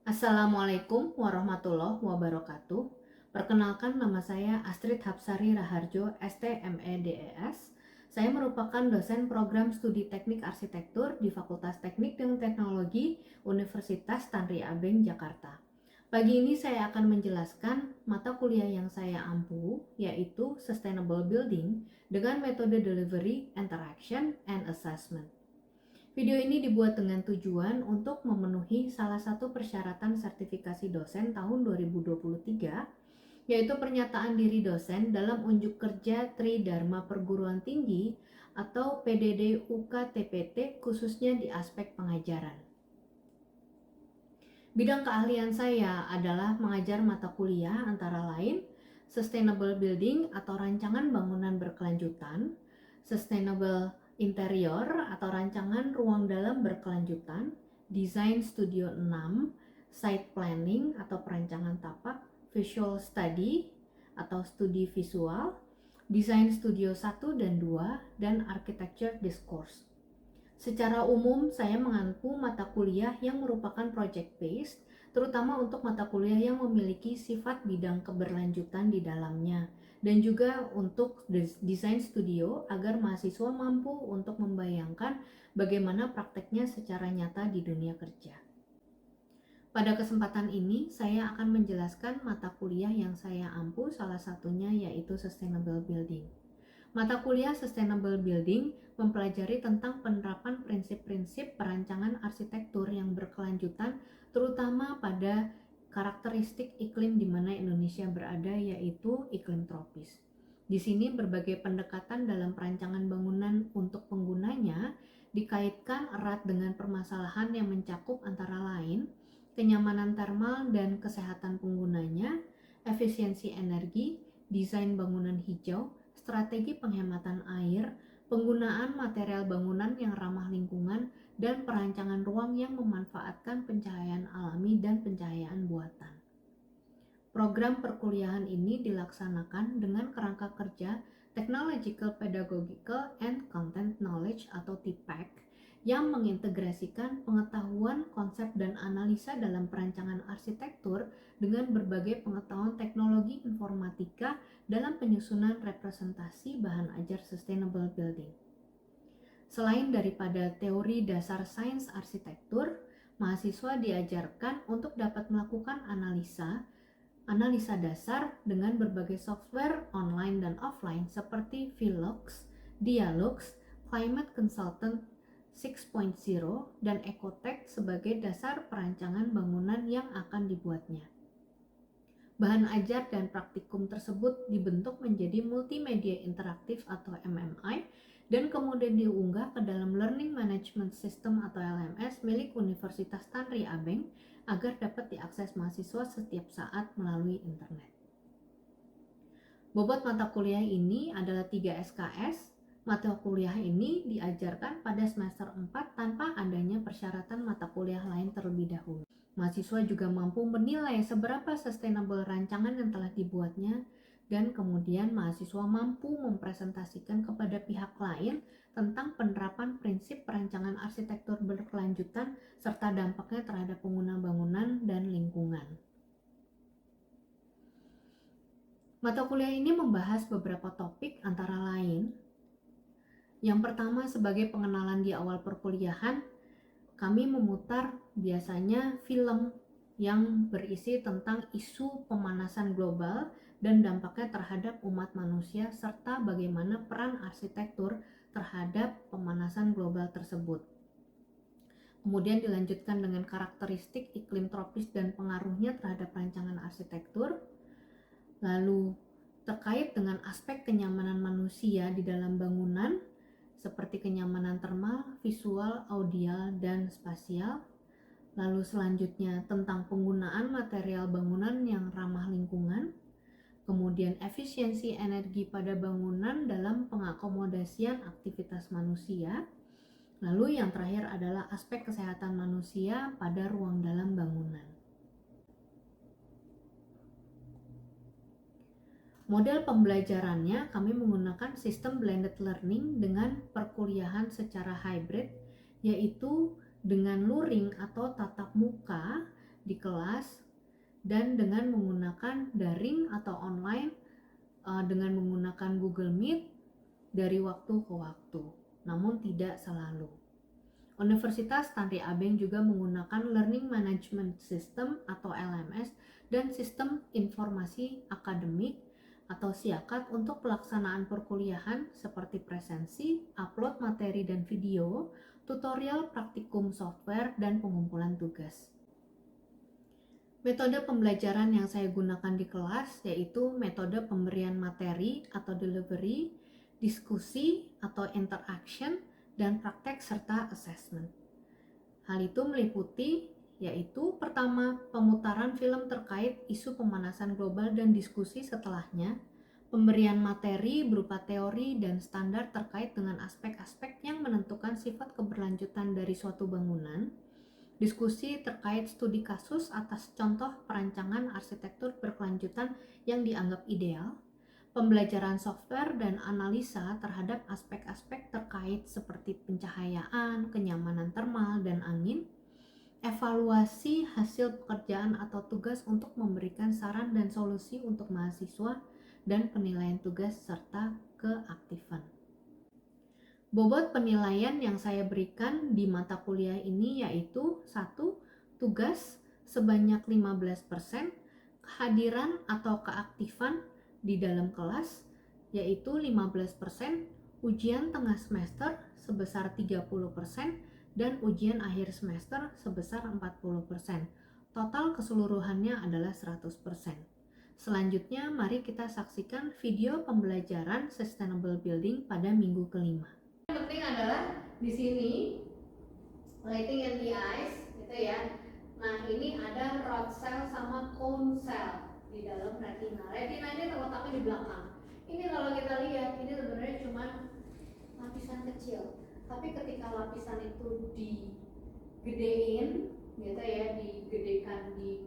Assalamualaikum warahmatullahi wabarakatuh. Perkenalkan, nama saya Astrid Hapsari Raharjo, STMEDES. Saya merupakan dosen program studi teknik arsitektur di Fakultas Teknik dan Teknologi Universitas Tanri Abeng, Jakarta. Pagi ini saya akan menjelaskan mata kuliah yang saya ampu, yaitu Sustainable Building dengan metode Delivery, Interaction, and Assessment. Video ini dibuat dengan tujuan untuk memenuhi salah satu persyaratan sertifikasi dosen tahun 2023, yaitu pernyataan diri dosen dalam unjuk kerja Tridharma Perguruan Tinggi atau PDD UKTPT, khususnya di aspek pengajaran. Bidang keahlian saya adalah mengajar mata kuliah antara lain Sustainable Building atau rancangan bangunan berkelanjutan, Sustainable Interior atau rancangan ruang dalam berkelanjutan, Design Studio 6, Site Planning atau perancangan tapak, Visual Study atau studi visual, Design Studio 1 dan 2, dan Architecture Discourse. Secara umum, saya mengampu mata kuliah yang merupakan project-based, terutama untuk mata kuliah yang memiliki sifat bidang keberlanjutan di dalamnya, dan juga untuk desain studio agar mahasiswa mampu untuk membayangkan bagaimana prakteknya secara nyata di dunia kerja. Pada kesempatan ini, saya akan menjelaskan mata kuliah yang saya ampu, salah satunya yaitu Sustainable Building. Mata kuliah Sustainable Building mempelajari tentang penerapan prinsip-prinsip perancangan arsitektur yang berkelanjutan, terutama pada karakteristik iklim di mana Indonesia berada, yaitu iklim tropis. Di sini berbagai pendekatan dalam perancangan bangunan untuk penggunanya dikaitkan erat dengan permasalahan yang mencakup antara lain kenyamanan termal dan kesehatan penggunanya, efisiensi energi, desain bangunan hijau, strategi penghematan air, penggunaan material bangunan yang ramah lingkungan, dan perancangan ruang yang memanfaatkan pencahayaan alami dan pencahayaan buatan. Program perkuliahan ini dilaksanakan dengan kerangka kerja Technological, Pedagogical, and Content Knowledge atau TPEC yang mengintegrasikan pengetahuan, konsep, dan analisa dalam perancangan arsitektur dengan berbagai pengetahuan teknologi informatika dalam penyusunan representasi bahan ajar Sustainable Building. Selain daripada teori dasar sains arsitektur, mahasiswa diajarkan untuk dapat melakukan analisa dasar dengan berbagai software online dan offline seperti Velux, Dialux, Climate Consultant 6.0, dan Ecotech sebagai dasar perancangan bangunan yang akan dibuatnya. Bahan ajar dan praktikum tersebut dibentuk menjadi multimedia interaktif atau MMI dan kemudian diunggah ke dalam Learning Management System atau LMS milik Universitas Tanri Abeng agar dapat diakses mahasiswa setiap saat melalui internet. Bobot mata kuliah ini adalah 3 SKS. Mata kuliah ini diajarkan pada semester 4 tanpa adanya persyaratan mata kuliah lain terlebih dahulu. Mahasiswa juga mampu menilai seberapa sustainable rancangan yang telah dibuatnya, dan kemudian mahasiswa mampu mempresentasikan kepada pihak lain tentang penerapan prinsip perancangan arsitektur berkelanjutan serta dampaknya terhadap pengguna bangunan dan lingkungan. Mata kuliah ini membahas beberapa topik antara lain. Yang pertama, sebagai pengenalan di awal perkuliahan, kami memutar biasanya film yang berisi tentang isu pemanasan global dan dampaknya terhadap umat manusia serta bagaimana peran arsitektur terhadap pemanasan global tersebut. Kemudian dilanjutkan dengan karakteristik iklim tropis dan pengaruhnya terhadap rancangan arsitektur. Lalu terkait dengan aspek kenyamanan manusia di dalam bangunan seperti kenyamanan termal, visual, audial, dan spasial. Lalu selanjutnya tentang penggunaan material bangunan yang ramah lingkungan. Kemudian efisiensi energi pada bangunan dalam pengakomodasian aktivitas manusia. Lalu yang terakhir adalah aspek kesehatan manusia pada ruang dalam bangunan. Model pembelajarannya kami menggunakan sistem blended learning dengan perkuliahan secara hybrid, yaitu dengan luring atau tatap muka di kelas dan dengan menggunakan daring atau online dengan menggunakan Google Meet dari waktu ke waktu, namun tidak selalu. Universitas Tanri Abeng juga menggunakan Learning Management System atau LMS dan Sistem Informasi Akademik atau SIAKAT untuk pelaksanaan perkuliahan seperti presensi, upload materi dan video, tutorial praktikum software, dan pengumpulan tugas. Metode pembelajaran yang saya gunakan di kelas yaitu metode pemberian materi atau delivery, diskusi atau interaction, dan praktek serta assessment. Hal itu meliputi yaitu pertama, pemutaran film terkait isu pemanasan global dan diskusi setelahnya, pemberian materi berupa teori dan standar terkait dengan aspek-aspek yang menentukan sifat keberlanjutan dari suatu bangunan, diskusi terkait studi kasus atas contoh perancangan arsitektur berkelanjutan yang dianggap ideal, pembelajaran software dan analisa terhadap aspek-aspek terkait seperti pencahayaan, kenyamanan termal, dan angin, evaluasi hasil pekerjaan atau tugas untuk memberikan saran dan solusi untuk mahasiswa, dan penilaian tugas serta keaktifan. Bobot penilaian yang saya berikan di mata kuliah ini yaitu 1. Tugas sebanyak 15%, kehadiran atau keaktifan di dalam kelas yaitu 15%, ujian tengah semester sebesar 30%, dan ujian akhir semester sebesar 40%. Total keseluruhannya adalah 100%. Selanjutnya mari kita saksikan video pembelajaran Sustainable Building pada minggu kelima. Yang penting adalah di sini lighting and the eyes gitu ya. Nah, ini ada rod cell sama cone cell di dalam retina. Retina ini terletaknya di belakang. Ini kalau kita lihat, ini sebenarnya cuma lapisan kecil. Tapi ketika lapisan itu digedein, gitu ya, digedekan di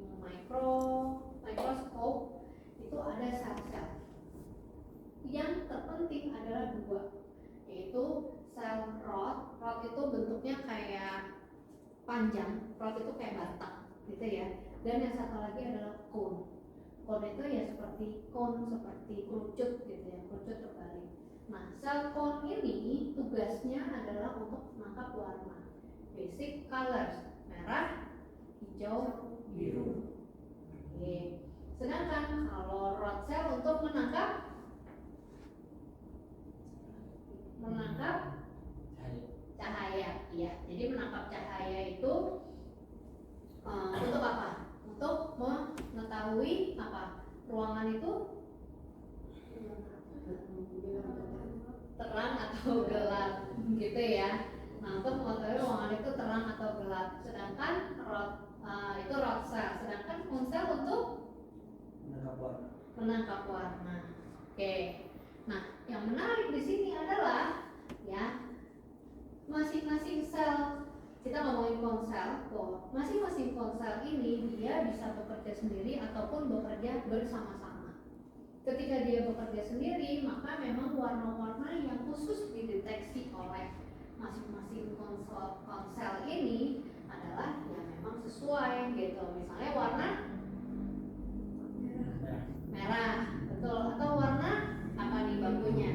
mikroskop, itu ada sel-sel. Yang terpenting adalah 2, yaitu sel rod. Rod itu bentuknya kayak panjang, rod itu kayak batang, gitu ya. Dan yang satu lagi adalah cone. Cone itu ya seperti kerucut gitu ya, kerucut terbalik. Nah, sel cone ini tugasnya adalah untuk menangkap warna, basic colors, merah, hijau, biru. Oke. Sedangkan kalau rod cell untuk menangkap cahaya, ya. Jadi menangkap cahaya itu untuk apa? Untuk mengetahui apa? Ruangan itu terang atau gelap, gitu ya. Nah, untuk mengetahui ruangan itu terang atau gelap. Sedangkan itu rod cell. Sedangkan cone cell untuk menangkap warna. Oke. Nah, yang menarik di sini adalah ya masing-masing sel. Kita ngomongin konsel, masing-masing konsel ini dia bisa bekerja sendiri ataupun bekerja bersama-sama. Ketika dia bekerja sendiri, maka memang warna-warna yang khusus dideteksi oleh masing-masing konsel ini adalah yang memang sesuai gitu. Misalnya warna merah, betul, atau warna apa nih bagunya?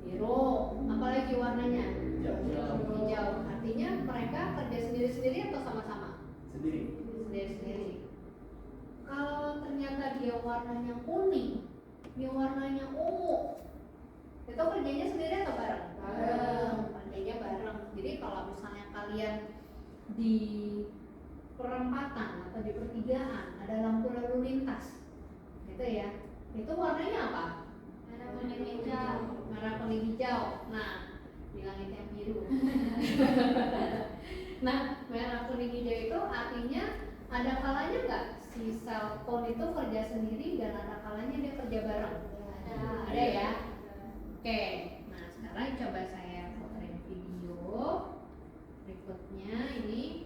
Biru, apalagi warnanya? Hijau. Artinya mereka kerja sendiri-sendiri atau sama-sama? Sendiri-sendiri. Kalau ternyata dia warnanya kuning, dia warnanya ungu, itu kerjanya sendiri atau bareng? Bareng. Kerjanya bareng. Jadi kalau misalnya kalian di perempatan atau di pertigaan ada lampu lalu lintas, gitu ya, itu warnanya apa? Merah kuning hijau. Merah kuning hijau. Nah, bilangin yang biru. Nah, merah kuning hijau itu artinya ada kalanya nggak si sel cone itu kerja sendiri dan ada kalanya dia kerja bareng? Ada ya. Oke. Nah, sekarang coba saya puterin video berikutnya ini.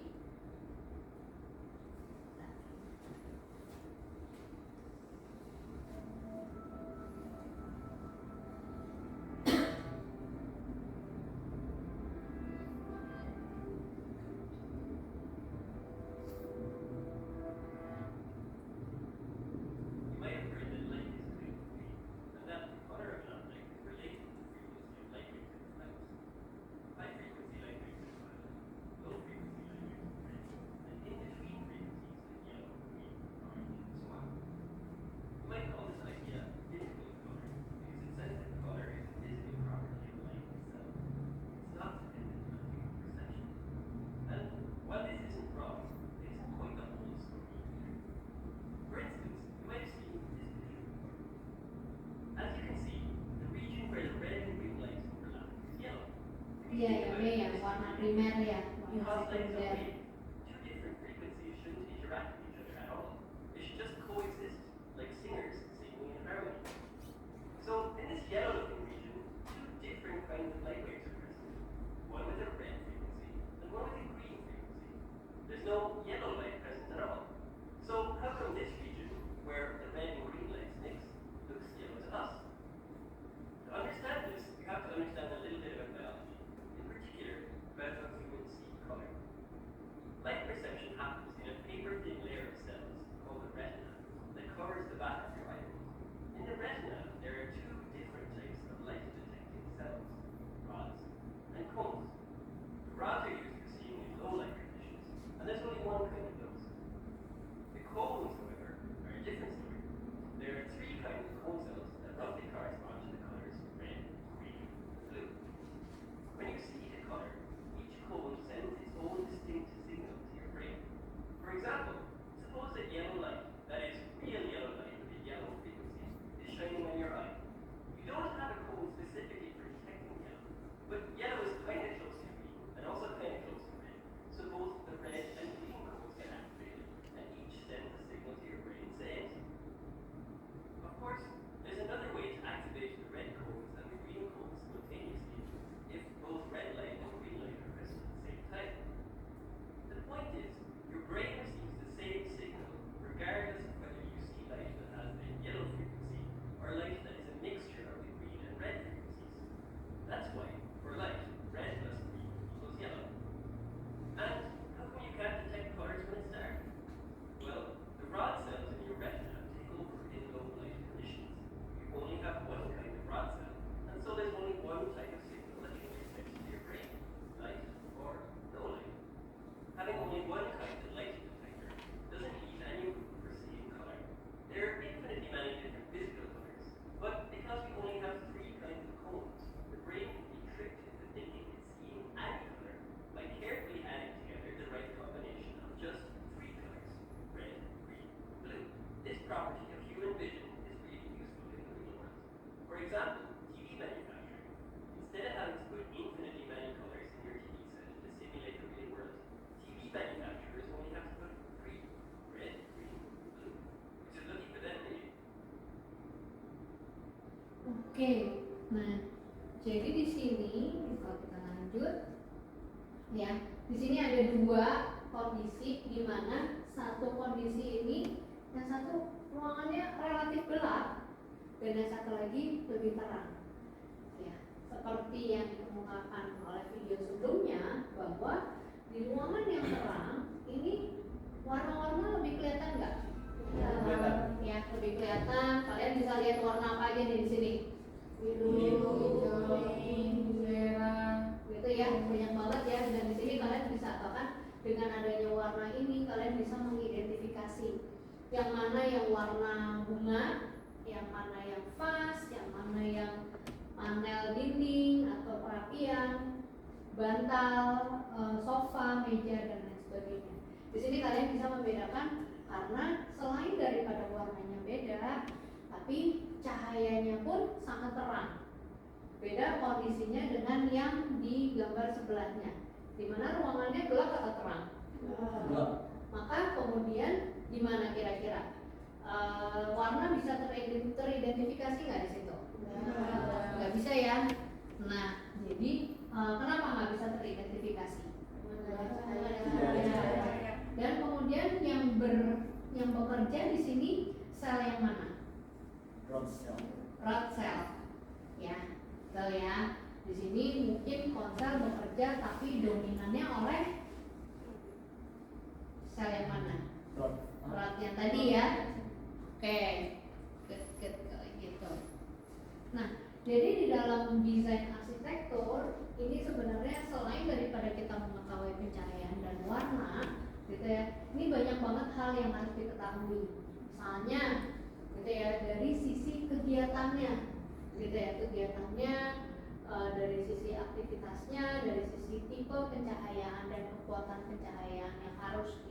primer ya, warna Because light sekunder. and wave, two different frequencies shouldn't interact with each other at all. They should just coexist like singers singing in harmony. So in this yellow-looking region, two different kinds of light waves are present. One with a red frequency and one with a green frequency. There's no yellow light present at all. So how come this region, where the red and green lights mix, looks yellow to us? To understand this, you have to understand a little bit about biology, in particular about how humans see color. Light perception happens in a paper-thin layer of cells called the retina that covers the back of your eye. In the retina, there are two different types of light-detecting cells, rods and cones. The rods are used for seeing in low light conditions, and there's only one kind of those. The cones, however, are a different story. There are three kinds of cone cells that roughly correspond to the colors red, green, and blue. When you see the color, each cone sends its own distinct signal to your brain. For example, suppose that yellow light, that is real yellow light with a yellow frequency, is shining on your eye. You don't have a cone specifically for detecting yellow, but yellow is kind of close to green and also kind of close to red. So both the red and green cones get activated, and each sends a signal to your brain saying something. Of course, there's another way to activate the red cones and the green cones simultaneously if both red light and green light are present at the same time. The point is, your brain receives the same signal regardless of whether you see light that has a yellow frequency or light that is a mixture of the green and red frequencies. That's why, for light, red plus green equals yellow. And how come you can't detect colors when it's dark? Well, the rod cells in your retina take over in low light conditions. You only have one kind of rod cell, and so there's only one type of signal that transmits to your brain, light or no light. Having only one kind of light detector doesn't leave any room for seeing color. There are infinitely many different physical colors, but because we only have three kinds of cones, the brain can be tricked into thinking it's seeing any color by carefully adding together the right combination of just three colors, red, green, blue. This property of human vision is really useful in the real world. For example, TV manufacturing. Instead of having to put infinitely many colors in your TV set to simulate the real world, TV manufacturers only have to put three, red, green, blue, which is lucky for them, really. Oke, nah jadi di sini kalau kita lanjut, ya di sini ada dua kondisi di mana satu kondisi ini yang satu ruangannya relatif gelap dan yang satu lagi lebih terang. Ya, seperti yang dikemukakan oleh video sebelumnya bahwa di ruangan yang terang ini warna-warna lebih kelihatan nggak? Ya, lebih kelihatan. Kalian bisa lihat warna apa aja nih di sini? Biru, hijau, merah, gitu ya, banyak banget ya. Dan di sini kalian bisa bahkan dengan adanya warna ini kalian bisa mengidentifikasi yang mana yang warna bunga, yang mana yang vas, yang mana yang panel dinding atau perapian, bantal, sofa, meja dan lain sebagainya. Di sini kalian bisa membedakan karena selain daripada warnanya beda, tapi cahayanya pun sangat terang. Beda kondisinya dengan yang di gambar sebelahnya, di mana ruangannya gelap atau terang. Gelap. Maka kemudian di mana kira-kira warna bisa teridentifikasi nggak di situ? Nggak bisa ya. Nah, jadi kenapa nggak bisa teridentifikasi? Dan kemudian yang bekerja di sini sel yang mana? Rod cell. Rod cell. Ya, betul ya. Di sini mungkin konsel bekerja tapi dominannya oleh sel yang mana? Rod yang tadi ya. Oke, good gitu. Nah, jadi di dalam desain arsitektur ini sebenarnya selain daripada kita mengetahui pencahayaan dan warna, gitu ya, ini banyak banget hal yang harus diketahui. Misalnya, gitu ya, dari sisi kegiatannya, gitu ya, kegiatannya dari sisi aktivitasnya, dari sisi tipe pencahayaan dan kekuatan pencahayaan yang harus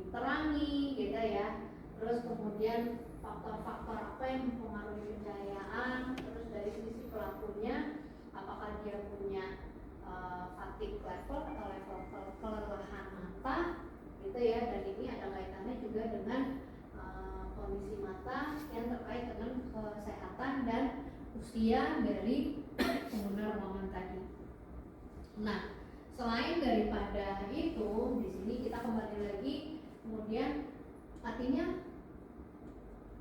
diterangi, gitu ya. Terus kemudian faktor-faktor apa yang mempengaruhi pencahayaan, terus dari sisi pelakunya, apakah dia punya fatigue level atau level kelelahan mata gitu ya, dan ini ada kaitannya juga dengan kondisi mata yang terkait dengan kesehatan dan usia dari pengguna ruangan tadi. Nah, selain daripada itu, di sini kita kembali lagi, kemudian artinya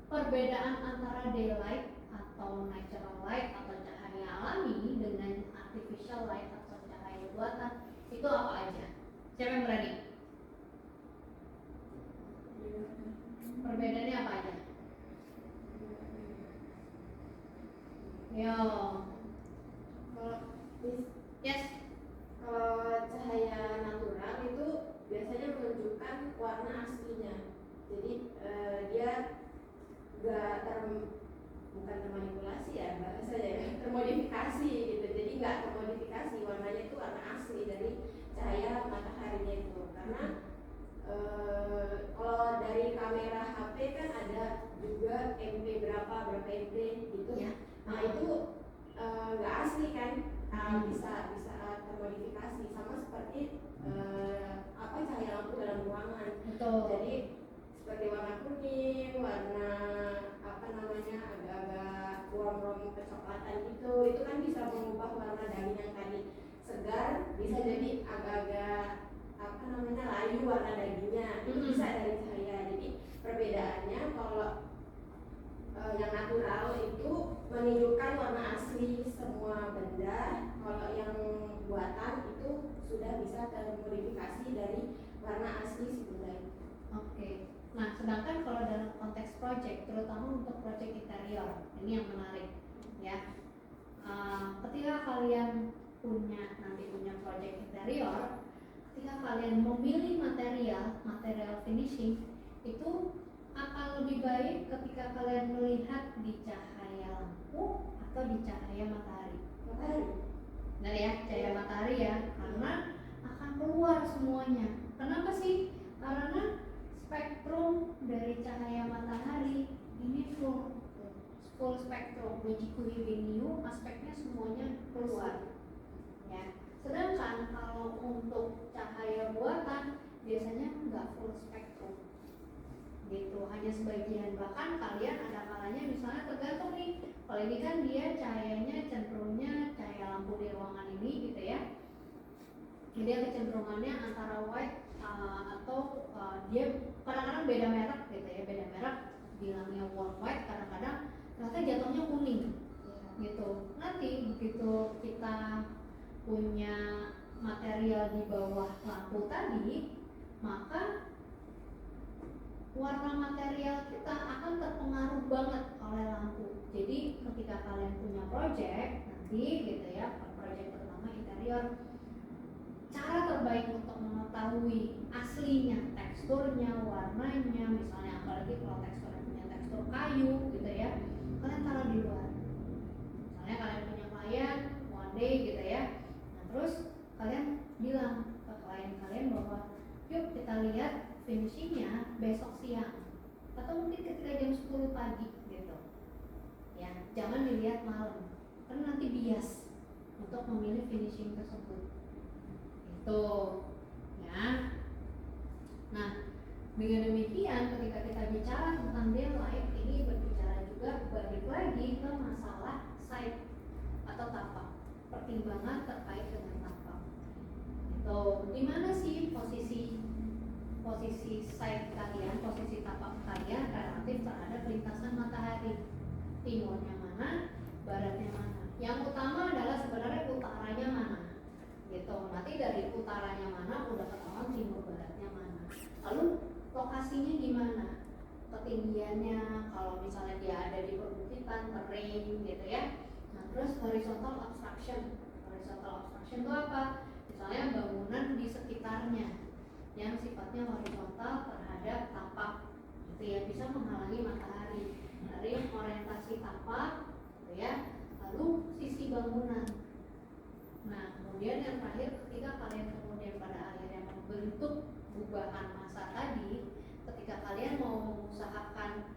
perbedaan antara daylight atau natural light atau cahaya alami dengan artificial light atau cahaya buatan itu apa aja? Siapa yang berani? Perbedaannya apa aja? Yo. Yes. Kalau cahaya natural itu biasanya menunjukkan warna aslinya. Jadi dia bukan termanipulasi ya bahasanya ya, termodifikasi gitu. Jadi nggak termodifikasi, warnanya itu warna asli dari cahaya mataharinya itu. Karena kalau dari kamera HP kan ada juga MP berapa MP gitu. Ya. Nah itu nggak asli kan, bisa termodifikasi sama seperti cahaya lampu dalam ruangan. Betul. Jadi seperti warna kuning, warna agak-agak warm kecoklatan gitu, itu kan bisa mengubah warna daging yang tadi segar, bisa jadi agak-agak layu warna dagingnya, itu bisa dari cahaya. Jadi perbedaannya kalau yang natural itu menunjukkan warna asli semua benda, kalau yang buatan itu sudah bisa termodifikasi dari warna asli si benda itu. Oke. Nah, sedangkan kalau dalam konteks project, terutama untuk project interior, ini yang menarik, ya. Ketika kalian nanti punya project interior, ketika kalian memilih material finishing, itu akan lebih baik ketika kalian melihat di cahaya lampu atau di cahaya matahari. Benar ya, cahaya matahari ya, karena akan keluar semuanya. Kenapa sih? Karena spektrum dari cahaya matahari ini full spektrum, Magiku Hibiniu, aspeknya semuanya keluar. Ya. Sedangkan kalau untuk cahaya buatan biasanya nggak full spektrum, gitu, hanya sebagian. Bahkan kalian ada kalanya misalnya tergantung nih, kalau ini kan dia cahayanya cenderungnya cahaya lampu di ruangan ini gitu ya, jadi kecenderungannya antara white atau dia kadang-kadang beda merek gitu ya, beda merek, bilangnya warm white, kadang-kadang ternyata jatuhnya kuning gitu. Nanti begitu kita punya material di bawah lampu tadi, maka warna material kita akan terpengaruh banget oleh lampu. Jadi ketika kalian punya project nanti gitu ya, project terutama interior, cara terbaik untuk mengetahui aslinya, teksturnya, warnanya, misalnya apalagi kalau teksturnya punya tekstur kayu gitu ya, kalian taruh di luar. Misalnya kalian punya klien one day gitu ya, nah terus kalian bilang ke klien kalian bahwa yuk kita lihat finishingnya besok siang atau mungkin ketika jam 10 pagi gitu ya, jangan dilihat malam karena nanti bias untuk memilih finishing tersebut itu ya. Nah dengan demikian ketika kita bicara tentang daylight, ini berbicara juga balik lagi ke masalah site atau tapak, pertimbangan terkait dengan tapak itu dimana sih posisi site kalian, posisi tapak kalian relatif terhadap lintasan matahari, timurnya mana, baratnya mana. Yang utama adalah sebenarnya utaranya mana gitu. Nanti dari utaranya mana udah ketahuan timur baratnya mana. Lalu lokasinya di mana, ketinggiannya, kalau misalnya dia ada di perbukitan, terrain gitu ya. Nah terus horizontal obstruction itu apa? Misalnya bangunan di sekitarnya yang sifatnya horizontal terhadap tapak gitu ya, bisa menghalangi matahari dari orientasi tapak gitu ya. Lalu sisi bangunan. Nah kemudian yang terakhir, ketika kalian kemudian pada akhirnya membentuk gubahan massa tadi, ketika kalian mau mengusahakan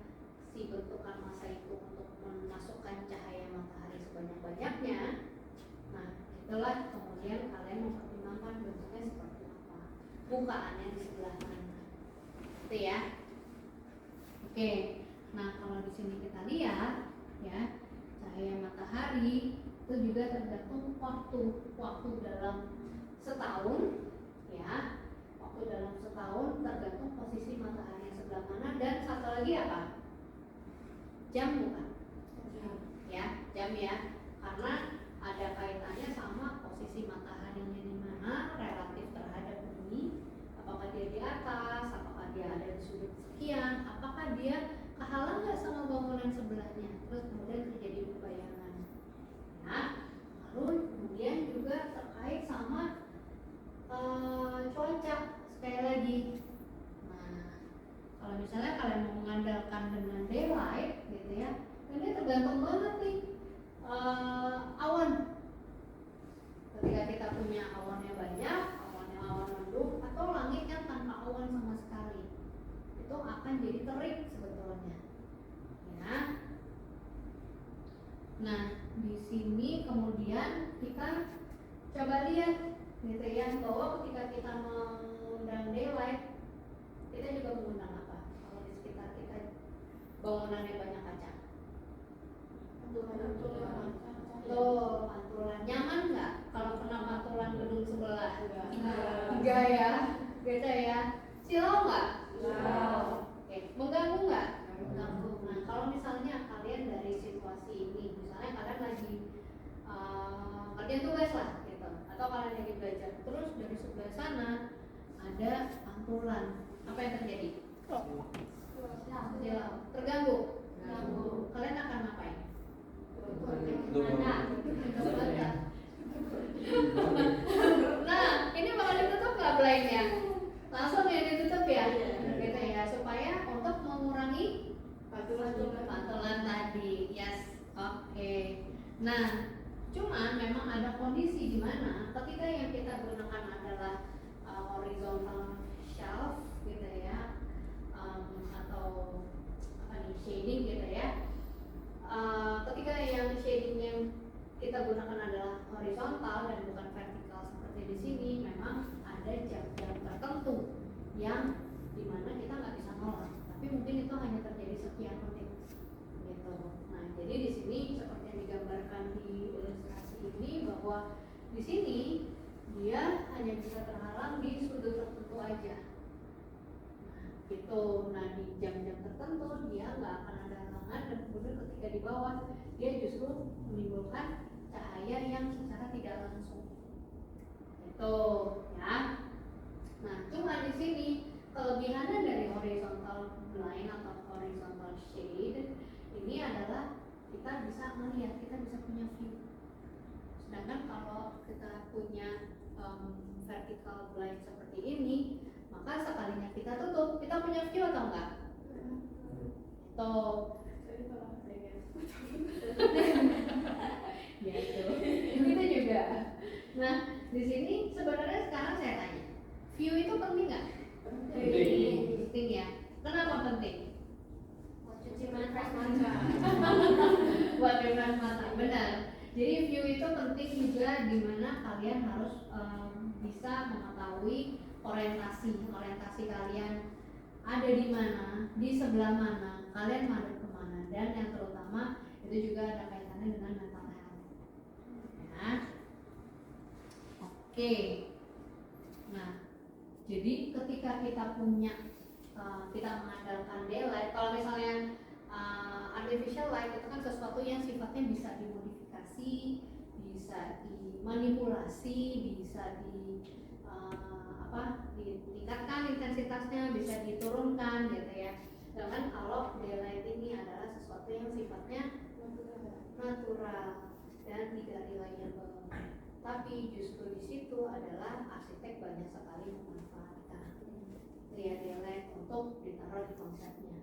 si bentukan massa itu untuk memasukkan cahaya matahari sebanyak-banyaknya, nah Itulah kemudian kalian mempertimbangkan bentuknya seperti apa, bukaannya di sebelah mana, gitu ya. Oke, nah kalau di sini kita lihat ya, cahaya matahari itu juga tergantung waktu dalam setahun ya, waktu dalam setahun tergantung posisi matahari yang sebelah mana, dan satu lagi apa? Jam bukan? Ya, jam ya, karena ada kaitannya sama posisi mataharinya di mana relatif terhadap bumi, apakah dia di atas, apakah dia ada di sudut sekian, apakah dia kehalang nggak sama bangunan sebelahnya, terus kemudian terjadi pembayangan. Nah, lalu kemudian juga terkait sama cuaca sekali lagi. Nah, kalau misalnya kalian mau mengandalkan dengan daylight gitu ya, ini tergantung banget nih awan. Ketika kita punya awannya banyak, awan mendung, atau langit yang tanpa awan sama sekali, itu akan jadi terik sebetulnya. Ya. Nah, di sini kemudian kita coba lihat gitu ya, bahwa ketika kita mengundang daylight, kita juga mengundang apa? Kalau di sekitar kita bangunannya banyak kaca. Tuh, pantulan. Nyaman nggak kalau kena pantulan gedung sebelah? Enggak ya, beda ya. Silau nggak? Oke, mengganggu nggak? Mengganggu. Nah, kalau misalnya kalian dari situasi ini, misalnya kalian lagi kerjaan tugas lah, gitu, atau kalian lagi belajar, terus dari sebelah sana ada pantulan, apa yang terjadi? Silau. Terganggu? Kalian akan ngapain? Nah, ini bakal ditutup nggak blind-nya? Langsung ya ditutup ya, gitu ya, supaya untuk mengurangi pantulan tadi. Yes, oke. Nah, cuman memang ada kondisi di mana ketika yang kita gunakan adalah horizontal shelf, gitu ya, atau apa nih, shading gitu ya. Ketika yang shading yang kita gunakan adalah horizontal dan bukan vertikal seperti di sini, memang ada jam-jam tertentu yang dimana kita nggak bisa nolak, tapi mungkin itu hanya terjadi sekian menit gitu. Nah, jadi di sini seperti yang digambarkan di ilustrasi ini, bahwa di sini dia hanya bisa terhalang di sudut tertentu aja. Nah, gitu. Nah, di jam-jam tertentu dia nggak akan ada halangan, dan kemudian ketika di bawah dia justru menimbulkan cahaya yang secara tidak langsung. Itu ya. Nah, cuma di sini kelebihannya dari horizontal blind atau horizontal shade ini adalah kita bisa melihat, kita bisa punya view. Sedangkan kalau kita punya vertical blind seperti ini, maka sekalinya kita tutup, kita punya view atau enggak? Ya itu juga. Nah, di sini sebenarnya sekarang saya tanya, view itu penting nggak? Penting ya. Kenapa penting? Cuci refresh mata. Buat refresh mata, benar. Jadi view itu penting juga, dimana kalian harus bisa mengetahui orientasi kalian ada di mana, di sebelah mana, kalian madep kemana, dan yang terutama itu juga ada kaitannya dengan mental health. Ya. Oke. Nah, jadi ketika kita punya kita mengandalkan daylight, kalau misalnya artificial light itu kan sesuatu yang sifatnya bisa dimodifikasi, bisa dimanipulasi, bisa ditingkatkan intensitasnya, bisa diturunkan gitu ya. Sedangkan kalau daylight ini adalah sesuatu yang sifatnya natural dan tidak reliable. Tapi justru di situ adalah arsitek banyak sekali memanfaatkan daylight untuk ditaruh di konsepnya.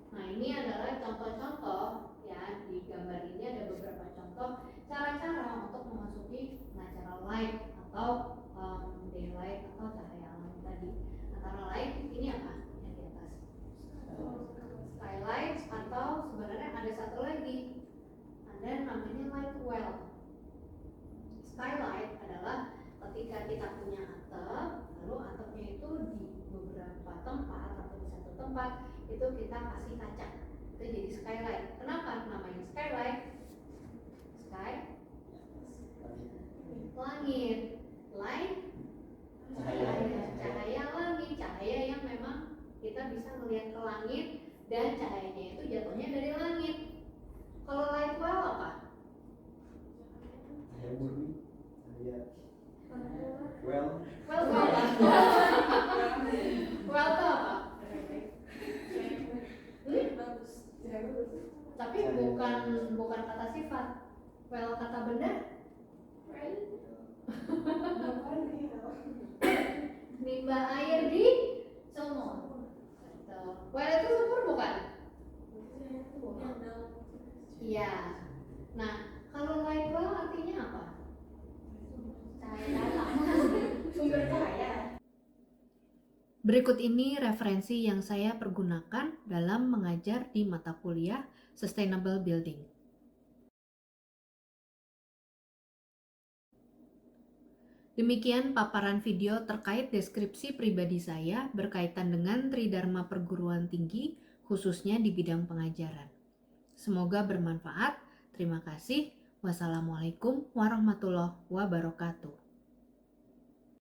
Nah, ini adalah contoh-contoh ya, di gambar ini ada beberapa contoh cara-cara untuk memasuki natural light atau daylight atau cahaya alam tadi. Antara lain ini apa yang di atas? Skylight, atau sebenarnya ada satu lagi, ada namanya light well. Skylight keempat itu kita kasih kaca, itu jadi skylight. Kenapa namanya skylight? Sky, langit, light, cahaya langit, cahaya yang memang kita bisa melihat ke langit dan cahayanya itu jatuhnya dari langit. Kalau light well apa? Cahaya murni. Cahaya. Well. Well itu apa? Well itu apa? Bagus. Bagus. Tapi bukan kata sifat. Well kata benda. Nimba air di sumur. Well itu sumur bukan? Iya. Nah, kalau light well artinya apa? Cahaya datang. Sumber cahaya. Berikut ini referensi yang saya pergunakan dalam mengajar di mata kuliah Sustainable Building. Demikian paparan video terkait deskripsi pribadi saya berkaitan dengan Tridharma Perguruan Tinggi, khususnya di bidang pengajaran. Semoga bermanfaat. Terima kasih. Wassalamualaikum warahmatullahi wabarakatuh.